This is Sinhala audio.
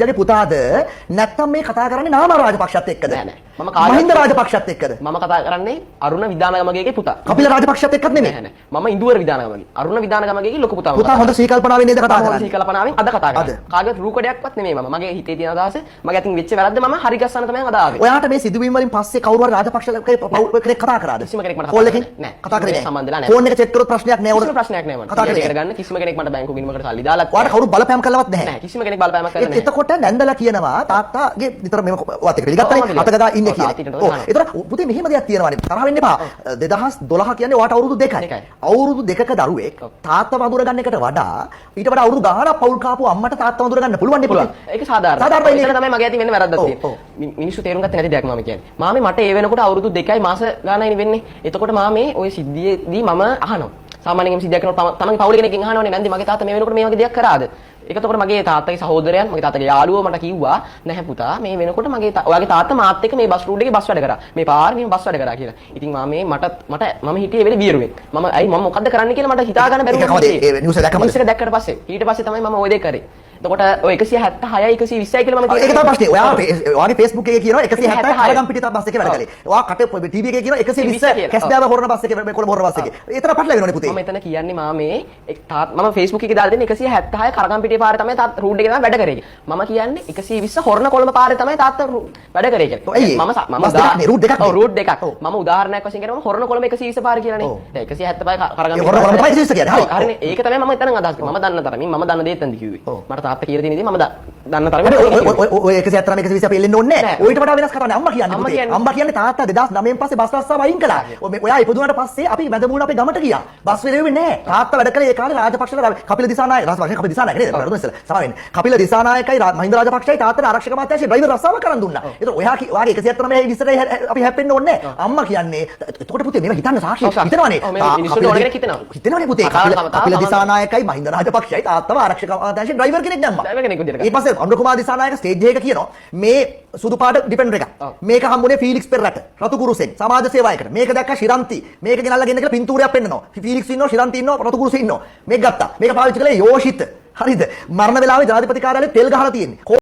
රාජපක්ෂගේ පුතාද නැත්නම් මේ කතා කරන්නේ නාම රාජපක්ෂත් එක්කද? නෑ නෑ. මහින්ද රාජපක්ෂත් එක්කද? මම කතා කරන්නේ අරුණ විදානගමගේගේ පුතා. කපිල රාජපක්ෂත් එක්කත් නෙමෙයි. නෑ නෑ. මම ඉන්දුවර විදානගමගේ. අරුණ විදානගමගේගේ ලොකු පුතා. පුතා හොඳ සීකල්පනාවෙන් නේද කතා කරන්නේ? සීකල්පනාවෙන් අද කතා කරන්නේ. කාගේත් රූකඩයක්වත් නෙමෙයි මම. මගේ හිතේ තියෙන අදහස මගේ අතින් වෙච්ච වැරද්ද මම හරි ගස්සන්න තමයි අද ආවේ. ඔයාට මේ සිදුවීම් වලින් පස්සේ කවුරු හරි රාජපක්ෂ කෙනෙක් කතා කරාද? කිසිම කෙනෙක් මට කෝල් එකකින් නෑ. කතා කරේ නෑ. සම්බන්ධලා නෑ. ෆෝන් එක චෙක් කරොත් ප්‍රශ්නයක් නෑ උඩ. කිසිම ප්‍රශ්නයක් නෑ මට. කතා කරේ ගන්න කිසිම කෙනෙක් මට බැංකුව ගිණුමකට සල්ලි දාලා ඔයාට කවුරු බලපෑම් කළවත් නැහැ. නෑ කිසිම කෙනෙක් බලපෑමක් කරලා නෑ. එතකොට නැන්දලා කියනවා තාත්තාගේ විතර මෙම වත් එක පිළිගත්තනේ අතගදා ඉන්නේ කියන්නේ. ඔව්. ඒතර පුතේ මෙහෙම දෙයක් තියෙනවානේ. තරහ වෙන්න එපා. 2012 කියන්නේ ඔයාට අවුරුදු 2යි. අවුරුදු 2ක දරුවෙක් තාත්තා වඳුර ගන්න එකට වඩා ඊට වඩා අවුරුදු ගාණක් පවුල් කාපු අම්මට තාත්තා වඳුර ගන්න පුළුවන් නේ පුතේ. ඒක සාධාරණයි. සාධාරණයි. ඒක තමයි මගේ අතින් වෙන්නේ වැරද්දක් තියෙන්නේ. මිනිස්සු තේරුම් ගත්තේ නැති දෙයක් මම කියන්නේ. මාමේ මට ඒ වෙනකොට අවුරුදු 2යි මාස ගාණයි වෙන්නේ. එතකොට මාමේ ওই සිද්ධියේදී මම අහනවා. සාමාන්‍යයෙන් සිද්ධියක් කරනකොට තමන්ගේ පවුලේ කෙනෙක්ගෙන් අහනවනේ නැන්දි මගේ තාත්තා මේ වෙනකොට මේ වගේ දෙයක් කරාද? ඒකතකොට මගේ තාත්තගේ සහෝදරයන් මගේ තාත්තගේ යාළුවෝ මට කිව්වා නැහැ පුතා මේ වෙනකොට ඔයාගේ තාත්තා මාත් එක්ක මේ බස් රූට් එකේ බස් වැඩ කරා. මේ පාරේ මේ බස් වැඩ කරා කියලා. ඉතින් මම හිටියේ වෙලේ බියරුවෙක්. මම මොකද්ද කරන්න කියලා මට හිතා ගන්න බැරුව වුණා. ඒ නිවුස් එක දැක්කම නිවුස් එක දැක්කට පස්සේ ඊට පස්සේ තමයි මම ওই දේ කරේ. එතකොට ඔය 176යි 120යි කියලා මම ඒක තමයි ප්‍රශ්නේ. ඔයාගේ Facebook එකේ කියනවා 176 හරගම් පිටිය බස් එකේ වැඩ කළේ. ඔයා කට TV එකේ කියනවා 120 කැස්බෑව හොරන බස් එකේ කොළඹ හොරන බස් එකේ. ඒතර පටල වෙනවනේ පුතේ. මම එතන කියන්නේ මාමේ මම Facebook එකේ දාලා දෙන්නේ 176 කරගම් පිටිය පාරේ තමයි තාත්තා රූට් එකේ තමයි වැඩ කරේ. මම කියන්නේ 120 හොරන කොළඹ පාරේ තමයි තාත්තා වැඩ කරේ කියලා. මම රූට් දෙකක්. ඔව් රූට් දෙකක්. මම උදාහරණයක් වශයෙන් කියනවා හොරන කොළඹ 120 පාර කියලානේ. දැන් 175 කරගම් පිටිය හොරන කොළඹ 120 කියන්නේ. හරිනේ. ඒක තමයි මම එතන අදහස් කරේ. මම දන්න තරමින් මම දන්න දේත් නැන්දි කිව්වේ. මට තාත්තා කියලා තියෙන දේ මම දන්න තරමට ඔය 170 120 අපි එල්ලෙන්න ඕනේ නැහැ. ඔයිට වඩා වෙනස් කරන්නේ අම්මා කියන්නේ. අම්මා කියන්නේ තාත්තා 2009 පස්සේ බස් රස්සාව අයින් කළා. ඔයා ඉපදුනාට පස්සේ අපි වැදමුණ අපේ ගමට ගියා. බස් වෙලෙන්නේ නැහැ. තාත්තා වැඩ කළේ ඒ කාලේ රාජපක්ෂලා කපිල දිසානායක රාජපක්ෂ කපිල දිසානායක නේද? වරදුන ඉස්සලා. සමාවෙන්න. කපිල දිසානායකයි මහින්ද රාජපක්ෂයි තාත්තට ආරක්ෂක අමාත්‍යාංශයේ ඩ්‍රයිවර් රස්සාව කරන් දුන්නා. ඒතකොට ඔයාගේ 179 20 අපි හැප්පෙන්න ඕනේ නැහැ. අම්මා කියන්නේ එතකොට පුතේ මේවා හිතන්න සාක්ෂි හිතනවානේ. මිනිස්සුන්ට ඕන කෙනෙක් හිතනවා. හිතනවානේ පුතේ. කපිල දිසානායකයි මහින්ද රාජපක්ෂයි තාත්තව ආරක්ෂක අමාත්‍යාංශයේ ඩ්‍රයිවර් කෙනෙක් දැම්මා. ඩ්‍රයිවර් කෙනෙක් විදියට. ඊට පස්සේ අනුර කුමාර දිසානායක ස්ටේජ් එකක කියනවා මේ සුදු පාට ඩිපෙන්ඩර් එක. මේක හම්බුනේ ෆීලික්ස් පෙරරට රතු කුරුසෙන් සමාජ සේවයකට. මේක දැක්ක ශිරන්ති. මේක ගෙනල්ලා ගෙන්න කියලා පින්තූරයක් පෙන්නනවා. ෆීලික්ස් ඉන්නවා ශිරන්ති ඉන්නවා රතු කුරුසෙ ඉන්නවා. මේක ගත්තා. මේක පාවිච්චි කළේ යෝෂිත. හරිද? මරණ වෙලාවේ ජනාධිපති කාර්යාලයේ තෙල් ගහලා තියෙන්නේ.